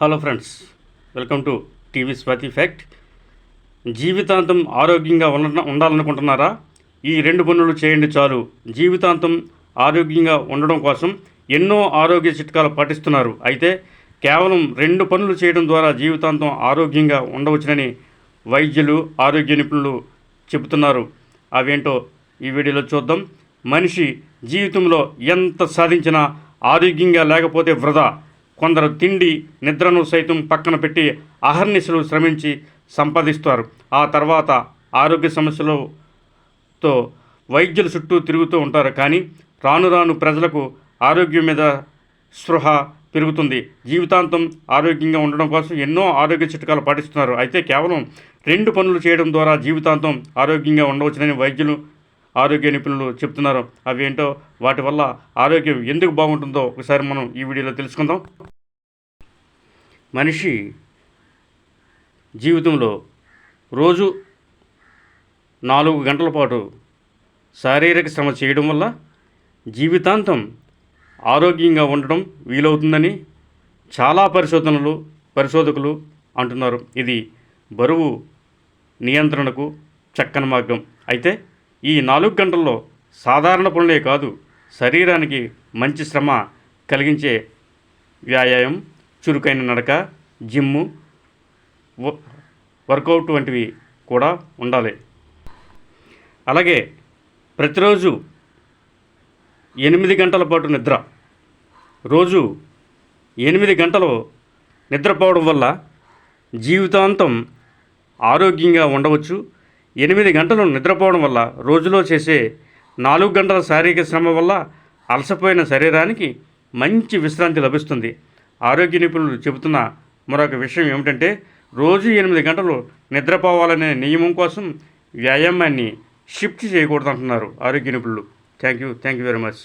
Hello friends, welcome to TV Swathi fact. జీవితాంతం ఆరోగ్యంగా ఉండాలనుకుంటున్నారా? ఈ రెండు పనులు చేయండి చాలు. జీవితాంతం ఆరోగ్యంగా ఉండడం కోసం ఎన్నో ఆరోగ్య చిట్కాలు పాటిస్తున్నారు. అయితే కేవలం రెండు పనులు చేయడం ద్వారా జీవితాంతం ఆరోగ్యంగా ఉండవచ్చునని వైద్యులు, ఆరోగ్య నిపుణులు చెబుతున్నారు. అవేంటో ఈ వీడియోలో చూద్దాం. మనిషి జీవితంలో ఎంత సాధించినా ఆరోగ్యంగా లేకపోతే వృధా. కొందరు తిండి, నిద్రను సైతం పక్కన పెట్టి అహర్నిశలు శ్రమించి సంపాదిస్తారు. ఆ తర్వాత ఆరోగ్య సమస్యలతో వైద్యుల చుట్టూ తిరుగుతూ ఉంటారు. కానీ రాను రాను ప్రజలకు ఆరోగ్యం మీద స్పృహ పెరుగుతుంది. జీవితాంతం ఆరోగ్యంగా ఉండడం కోసం ఎన్నో ఆరోగ్య చిట్కాలు పాటిస్తున్నారు. అయితే కేవలం రెండు పనులు చేయడం ద్వారా జీవితాంతం ఆరోగ్యంగా ఉండవచ్చునని వైద్యులు, ఆరోగ్య నిపుణులు చెప్తున్నారు. అవేంటో, వాటి వల్ల ఆరోగ్యం ఎందుకు బాగుంటుందో ఒకసారి మనం ఈ వీడియోలో తెలుసుకుందాం. మనిషి జీవితంలో రోజు 4 గంటల పాటు శారీరక శ్రమ చేయడం వల్ల జీవితాంతం ఆరోగ్యంగా ఉండడం వీలవుతుందని చాలా పరిశోధకులు అంటున్నారు. ఇది బరువు నియంత్రణకు చక్కని మార్గం. అయితే ఈ 4 గంటల్లో సాధారణ పనులే కాదు, శరీరానికి మంచి శ్రమ కలిగించే వ్యాయామం, చురుకైన నడక, జిమ్ము, వర్కౌట్ వంటివి కూడా ఉండాలి. అలాగే ప్రతిరోజు 8 గంటల పాటు నిద్ర. రోజు 8 గంటలు నిద్రపోవడం వల్ల జీవితాంతం ఆరోగ్యంగా ఉండవచ్చు. 8 గంటలు నిద్రపోవడం వల్ల రోజులో చేసే 4 గంటల శారీరక శ్రమ వల్ల అలసిపోయిన శరీరానికి మంచి విశ్రాంతి లభిస్తుంది. ఆరోగ్య నిపుణులు చెబుతున్న మరొక విషయం ఏమిటంటే, రోజు 8 గంటలు నిద్రపోవాలనే నియమం కోసం వ్యాయామాన్ని షిఫ్ట్ చేయకూడదు అంటున్నారు ఆరోగ్య నిపుణులు. Thank you very much.